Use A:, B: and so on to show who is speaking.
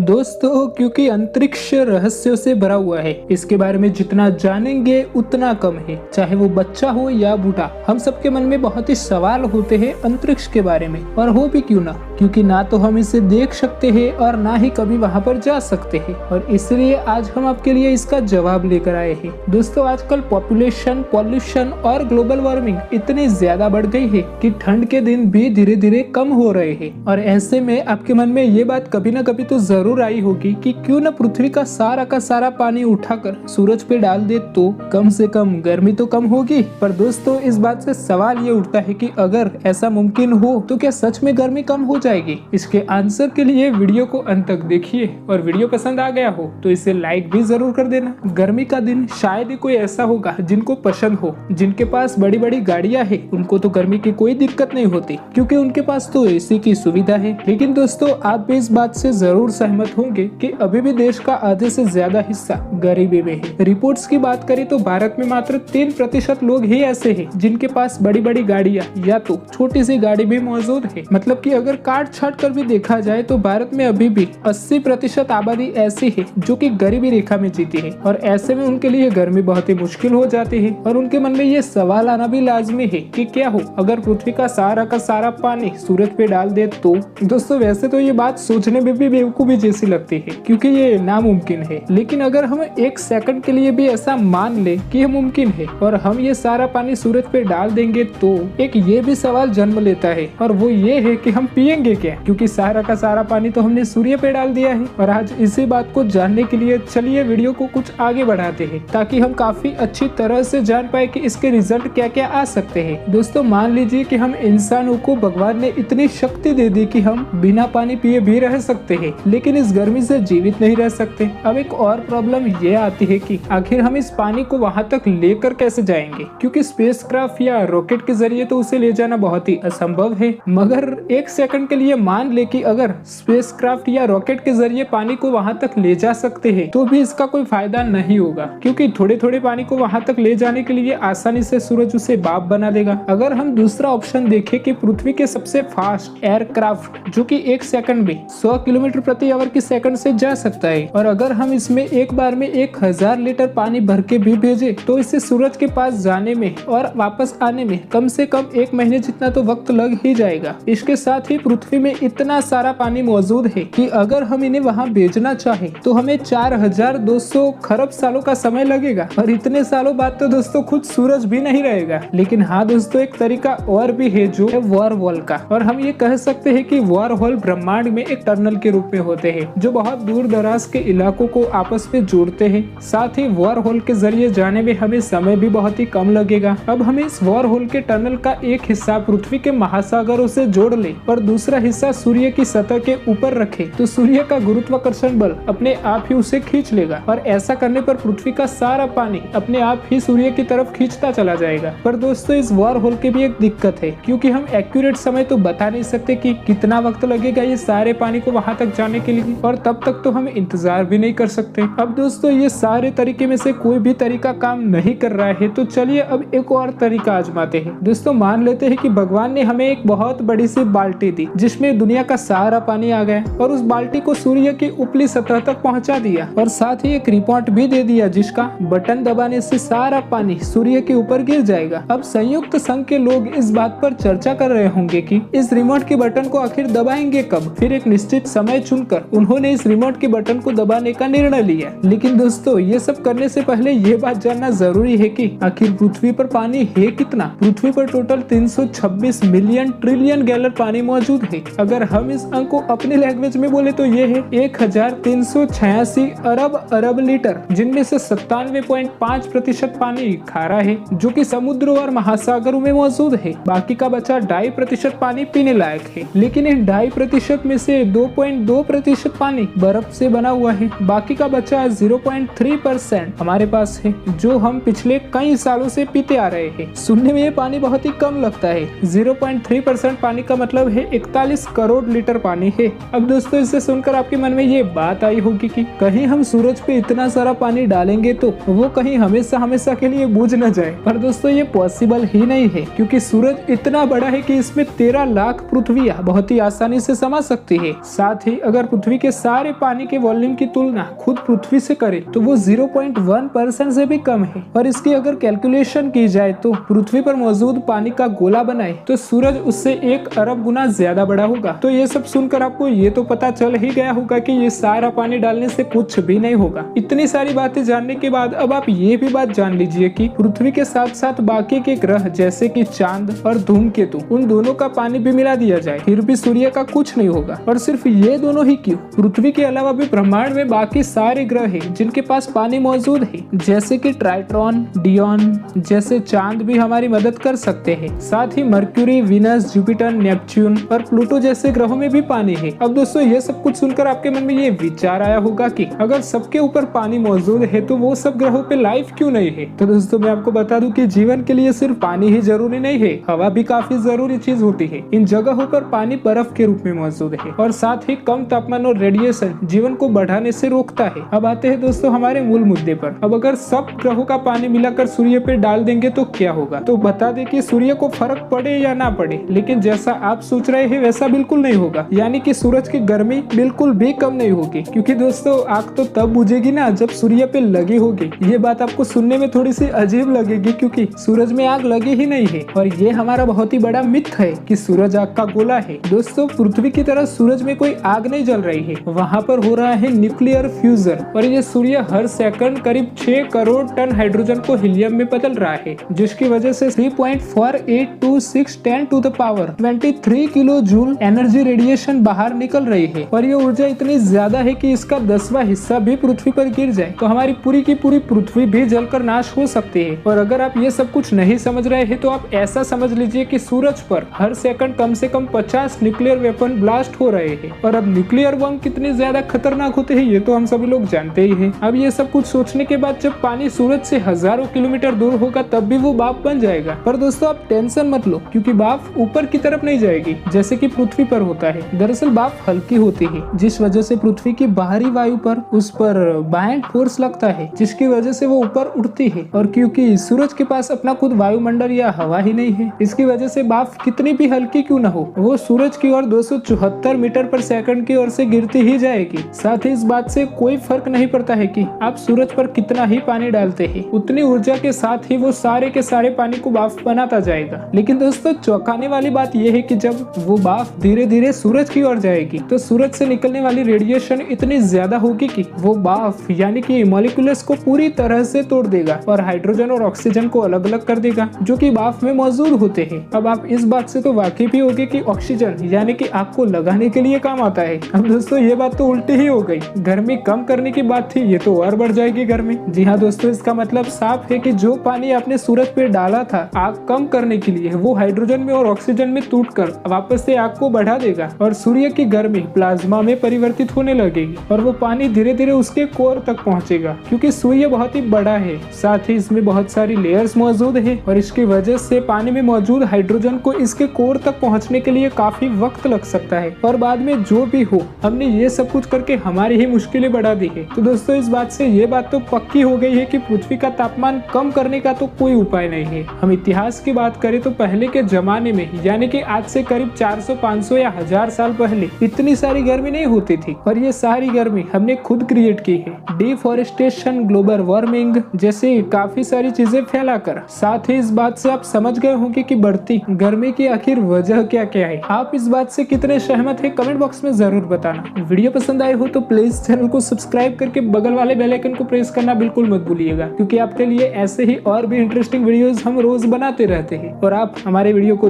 A: दोस्तों, क्योंकि अंतरिक्ष रहस्यों से भरा हुआ है, इसके बारे में जितना जानेंगे उतना कम है। चाहे वो बच्चा हो या बूढ़ा, हम सबके मन में बहुत ही सवाल होते हैं अंतरिक्ष के बारे में। और हो भी क्यों ना, क्योंकि ना तो हम इसे देख सकते हैं और ना ही कभी वहाँ पर जा सकते हैं। और इसलिए आज हम आपके लिए इसका जवाब लेकर आए हैं। दोस्तों, आजकल पॉपुलेशन, पॉल्यूशन और ग्लोबल वार्मिंग इतनी ज्यादा बढ़ गई है कि ठंड के दिन भी धीरे धीरे कम हो रहे हैं। और ऐसे में आपके मन में ये बात कभी ना कभी तो जरूर आई होगी कि क्यों न पृथ्वी का सारा पानी उठाकर सूरज पे डाल दे तो कम से कम गर्मी तो कम होगी। पर दोस्तों, इस बात से सवाल ये उठता है कि अगर ऐसा मुमकिन हो तो क्या सच में गर्मी कम हो जाएगी? इसके आंसर के लिए वीडियो को अंत तक देखिए, और वीडियो पसंद आ गया हो तो इसे लाइक भी जरूर कर देना। गर्मी का दिन शायद ही कोई ऐसा होगा जिनको पसंद हो। जिनके पास बड़ी बड़ी गाड़ियां हैं उनको तो गर्मी की कोई दिक्कत नहीं होती, क्योंकि उनके पास तो एसी की सुविधा है। लेकिन दोस्तों, आप भी इस बात से जरूर सहमत होंगे कि अभी भी देश का आधे से ज्यादा हिस्सा गरीबी में है। रिपोर्ट्स की बात करें तो भारत में मात्र 3% लोग ही ऐसे हैं जिनके पास बड़ी बड़ी गाड़ियां या तो छोटी सी गाड़ी भी मौजूद है। मतलब कि अगर काट छाट कर भी देखा जाए तो भारत में अभी भी 80% आबादी ऐसी है जो कि गरीबी रेखा में जीती है। और ऐसे में उनके लिए गर्मी बहुत ही मुश्किल हो जाती है। और उनके मन में ये सवाल आना भी लाजमी है कि क्या हो अगर पृथ्वी का सारा पानी सूरज पे डाल दे तो। दोस्तों, वैसे तो ये बात सोचने में भी बेवकूफी जैसी लगती है, क्योंकि ये नामुमकिन है। लेकिन अगर हम एक सेकंड के लिए भी ऐसा मान ले कि यह मुमकिन है और हम ये सारा पानी सूरज पे डाल देंगे तो एक ये भी सवाल जन्म लेता है, और वो ये है कि हम पिएंगे क्या? क्योंकि सारा का सारा पानी तो हमने सूर्य पे डाल दिया है। और आज इसी बात को जानने के लिए चलिए वीडियो को कुछ आगे बढ़ाते हैं, ताकि हम काफी अच्छी तरह से जान पाए कि इसके रिजल्ट क्या क्या आ सकते हैं। दोस्तों, मान लीजिए कि हम इंसानों को भगवान ने इतनी शक्ति दे दी कि हम बिना पानी पिए भी रह सकते हैं, लेकिन इस गर्मी से जीवित नहीं रह सकते। अब एक और प्रॉब्लम ये आती है कि आखिर हम इस पानी को वहां तक लेकर कैसे जाएंगे? क्योंकि स्पेसक्राफ्ट या रॉकेट के जरिए तो उसे ले जाना बहुत ही असंभव है। मगर एक सेकंड के लिए मान ले कि अगर स्पेसक्राफ्ट या रॉकेट के जरिए पानी को वहां तक ले जा सकते हैं तो भी इसका कोई फायदा नहीं होगा, क्योंकि थोड़े थोड़े पानी को वहां तक ले जाने के लिए आसानी से सूरज उसे भाप बना देगा। अगर हम दूसरा ऑप्शन देखें कि पृथ्वी के सबसे फास्ट एयरक्राफ्ट जो कि एक सेकंड में 100 किलोमीटर प्रति आवर की सेकंड से जा सकता है, और अगर हम इसमें एक बार में 1000 लीटर पानी भर के भी भेजे तो इससे सूरज के पास जाने में और वापस आने में कम से कम 1 महीने जितना तो वक्त लग ही जाएगा। इसके साथ ही पृथ्वी में इतना सारा पानी मौजूद है कि अगर हम इन्हें वहां भेजना चाहें तो हमें 4200 खरब सालों का समय लगेगा। और इतने सालों बाद तो दोस्तों खुद सूरज भी नहीं रहेगा। लेकिन हाँ दोस्तों, एक तरीका और भी है जो है वॉर होल का। और हम ये कह सकते हैं कि वॉर होल ब्रह्मांड में एक टनल के रूप में होते हैं जो बहुत दूर दराज के इलाकों को आपस में जोड़ते हैं। साथ ही वॉर होल के जरिए जाने में हमें समय भी बहुत ही कम लगेगा। अब हमें इस वॉर होल के टनल का एक हिस्सा पृथ्वी के महासागरों से जोड़ ले और दूसरा हिस्सा सूर्य की सतह के ऊपर रखे तो सूर्य का गुरुत्वाकर्षण बल अपने आप ही उसे खींच लेगा। और ऐसा करने पर पृथ्वी का सारा पानी अपने आप ही सूर्य की तरफ खींचता चला जाएगा। पर दोस्तों, इस वॉर होल की भी एक दिक्कत है, क्योंकि हम एक्यूरेट समय तो बता नहीं सकते कि कितना वक्त लगेगा ये सारे पानी को वहां तक जाने के लिए, और तब तक तो हम इंतजार भी नहीं कर सकते। अब दोस्तों, ये सारे तरीके में से कोई भी तरीका काम नहीं कर रहा है, तो चलिए अब एक और तरीका आजमाते हैं। दोस्तों, मान लेते हैं कि भगवान ने हमें एक बहुत बड़ी सी बाल्टी दी जिसमें दुनिया का सारा पानी आ गया, और उस बाल्टी को सूर्य की ऊपरी सतह तक पहुंचा दिया, और साथ ही एक रिमोट भी दे दिया जिसका बटन दबाने से सारा पानी सूर्य के ऊपर गिर जाएगा। अब संयुक्त संघ के लोग इस बात पर चर्चा कर रहे होंगे कि इस रिमोट के बटन को आखिर दबाएंगे कब। फिर एक निश्चित समय चुनकर उन्होंने इस रिमोट के बटन को दबाने का निर्णय लिया। लेकिन दोस्तों, ये सब करने से पहले ये बात जानना जरूरी है कि आखिर पृथ्वी पर पानी है कितना। पृथ्वी पर टोटल 326 मिलियन ट्रिलियन गैलन पानी मौजूद है। अगर हम इस अंक को अपनी लैंग्वेज में बोले तो ये है 1386 अरब लीटर, जिनमें से 97.5% पानी खारा है जो कि समुद्र और महासागरों में मौजूद है। बाकी का बचा 2.5% पानी पीने लायक है। लेकिन इन 2.5% में से 2.2% पानी बर्फ से बना हुआ है। बाकी का बचा 0.3% हमारे पास है, जो हम पिछले कई सालों से पीते आ रहे हैं। सुनने में ये पानी बहुत ही कम लगता है। 0.3% पानी का मतलब है 45 करोड़ लीटर पानी है। अब दोस्तों इसे सुनकर आपके मन में ये बात आई होगी कि कहीं हम सूरज पे इतना सारा पानी डालेंगे तो वो कहीं हमेशा हमेशा के लिए बुझ न जाए। पर दोस्तों ये पॉसिबल ही नहीं है, क्योंकि सूरज इतना बड़ा है कि इसमें 13 लाख पृथ्वियां बहुत ही आसानी से समा सकती है। साथ ही अगर पृथ्वी के सारे पानी के वॉल्यूम की तुलना खुद पृथ्वी से करें तो वो 0.1% से भी कम है। और इसकी अगर कैलकुलेशन की जाए तो पृथ्वी पर मौजूद पानी का गोला बनाए तो सूरज उससे 1 अरब गुना ज्यादा बड़ा होगा। तो ये सब सुनकर आपको ये तो पता चल ही गया होगा कि ये सारा पानी डालने से कुछ भी नहीं होगा। इतनी सारी बातें जानने के बाद अब आप ये भी बात जान लीजिए कि पृथ्वी के साथ साथ बाकी के ग्रह जैसे कि चांद और धूमकेतु, उन दोनों का पानी भी मिला दिया जाए फिर भी सूर्य का कुछ नहीं होगा। और सिर्फ ये दोनों ही क्यों, पृथ्वी के अलावा भी ब्रह्मांड में बाकी सारे ग्रह हैं जिनके पास पानी मौजूद है, जैसे कि ट्राइट्रॉन, डियोन जैसे चांद भी हमारी मदद कर सकते हैं। साथ ही मर्क्यूरी, वीनस, जुपिटर, नेपच्यून और प्लूटो जैसे ग्रहों में भी पानी है। अब दोस्तों ये सब कुछ सुनकर आपके मन में ये विचार आया होगा कि अगर सबके ऊपर पानी मौजूद है तो वो सब ग्रहों पे लाइफ क्यों नहीं है। तो दोस्तों मैं आपको बता दूं कि जीवन के लिए सिर्फ पानी ही जरूरी नहीं है, हवा भी काफी जरूरी चीज होती है। इन जगहों पर पानी बर्फ के रूप में मौजूद है और साथ ही कम तापमान और रेडिएशन जीवन को बढ़ाने से रोकता है। अब आते हैं दोस्तों हमारे मूल मुद्दे पर। अब अगर सब ग्रहों का पानी मिलाकर सूर्य पे डाल देंगे तो क्या होगा। तो बता दें कि सूर्य को फर्क पड़े या ना पड़े, लेकिन जैसा आप सोच रहे हैं वैसा बिल्कुल नहीं होगा। यानी कि सूरज की गर्मी बिल्कुल भी कम नहीं होगी, क्योंकि दोस्तों आग तो तब बुझेगी ना जब सूर्य पे लगी होगी। ये बात आपको सुनने में थोड़ी सी अजीब लगेगी, क्योंकि सूरज में आग लगी ही नहीं है और ये हमारा बहुत ही बड़ा मिथ है कि सूरज आग का गोला है। दोस्तों पृथ्वी की तरह सूरज में कोई आग नहीं जल रही है, वहाँ पर हो रहा है न्यूक्लियर फ्यूजन। और ये सूर्य हर सेकंड करीब 6 करोड़ टन हाइड्रोजन को हीलियम में बदल रहा है, जिसकी वजह से 3.4826 10 to the power 23 kilojoule energy radiation बाहर निकल रही है। और ये ऊर्जा इतनी ज्यादा है कि इसका 10वां हिस्सा भी पृथ्वी पर गिर जाए तो हमारी पूरी की पूरी पृथ्वी भी जलकर नाश हो सकती है। और अगर आप ये सब कुछ नहीं समझ रहे हैं तो आप ऐसा समझ लीजिए कि सूरज पर हर सेकंड कम से कम 50 न्यूक्लियर वेपन ब्लास्ट हो रहे हैं। और अब न्यूक्लियर बम कितने ज्यादा खतरनाक होते हैं ये तो हम सभी लोग जानते ही हैं। अब ये सब कुछ सोचने के बाद जब पानी सूरज से हजारों किलोमीटर दूर होगा तब भी वो भाप बन जाएगा। पर दोस्तों आप टेंशन मत लो, क्योंकि भाप ऊपर की तरफ नहीं जाएगी जैसे कि पृथ्वी पर होता है। दरअसल भाप हल्की होती है, जिस वजह से पृथ्वी की बाहरी वायु पर उस पर बायेंट फोर्स लगता है, जिसकी वजह से वो ऊपर उठती है। और क्योंकि सूरज के पास अपना खुद वायुमंडल या हवा ही नहीं है, इसकी वजह से भाप कितनी भी हल्की क्यों न हो वो सूरज की ओर 274 मीटर पर सेकंड की ओर से गिरती ही जाएगी। साथ ही इस बात से कोई फर्क नहीं पड़ता है कि आप सूरज पर कितना ही पानी डालते हैं, उतनी ऊर्जा के साथ ही वो सारे के सारे पानी को भाप बनाता जाएगा। लेकिन दोस्तों चौंकाने वाली बात यह है कि जब वो भाप धीरे धीरे सूरज की ओर जाएगी तो सूरज से निकलने वाली रेडिएशन इतनी ज्यादा होगी कि वो भाप यानी कि मॉलिक्यूल्स को पूरी तरह से तोड़ देगा और हाइड्रोजन और ऑक्सीजन को अलग अलग कर देगा, जो कि भाप में मौजूद होते हैं। अब आप इस बात से तो वाकिफ ही होंगे कि ऑक्सीजन यानी कि आग को लगाने के लिए काम आता है। अब दोस्तों ये बात तो उल्टी ही हो गई, गर्मी कम करने की बात थी, ये तो और बढ़ जाएगी गर्मी। जी हाँ दोस्तों, इसका मतलब साफ है कि जो पानी आपने सूरज पे डाला था आग कम करने के लिए, वो हाइड्रोजन में और ऑक्सीजन में टूटकर वापस से आग को बढ़ा देगा और सूर्य की गर्मी प्लाज्मा में परिवर्तित होने लगेगी और वो पानी धीरे धीरे उसके कोर तक पहुंचेगा। क्योंकि सूर्य बहुत ही बड़ा है, साथ ही इसमें बहुत सारी लेयर्स मौजूद है और इसकी वजह से पानी में मौजूद हाइड्रोजन को इसके कोर तक पहुंचने के लिए काफी वक्त लग सकता है। और बाद में जो भी हो, हमने ये सब कुछ करके हमारी ही मुश्किलें बढ़ा दी है। तो दोस्तों इस बात से ये बात तो पक्की हो गई है कि पृथ्वी का तापमान कम करने का तो कोई उपाय नहीं है। हम इतिहास की बात करें तो पहले के जमाने में यानी कि आज से करीब 400, 500 या 1000 साल पहले इतनी सारी गर्मी नहीं होती थी और ये सारी गर्मी हमने खुद क्रिएट की है। डिफॉरेस्टेशन, ग्लोबल वार्मिंग जैसे काफी सारी चीजें फैलाकर। साथ ही इस बात से आप समझ गए होंगे कि बढ़ती गर्मी की आखिर वजह क्या क्या है। आप इस बात से कितने सहमत है कमेंट बॉक्स में जरूर बताना। वीडियो पसंद आए हो तो प्लीज चैनल को सब्सक्राइब करके बगल वाले बेल आइकन को प्रेस करना बिल्कुल मत भूलिएगा, क्योंकि आपके लिए ऐसे ही और भी इंटरेस्टिंग वीडियोस हम रोज बनाते रहते हैं और आप हमारे वीडियो को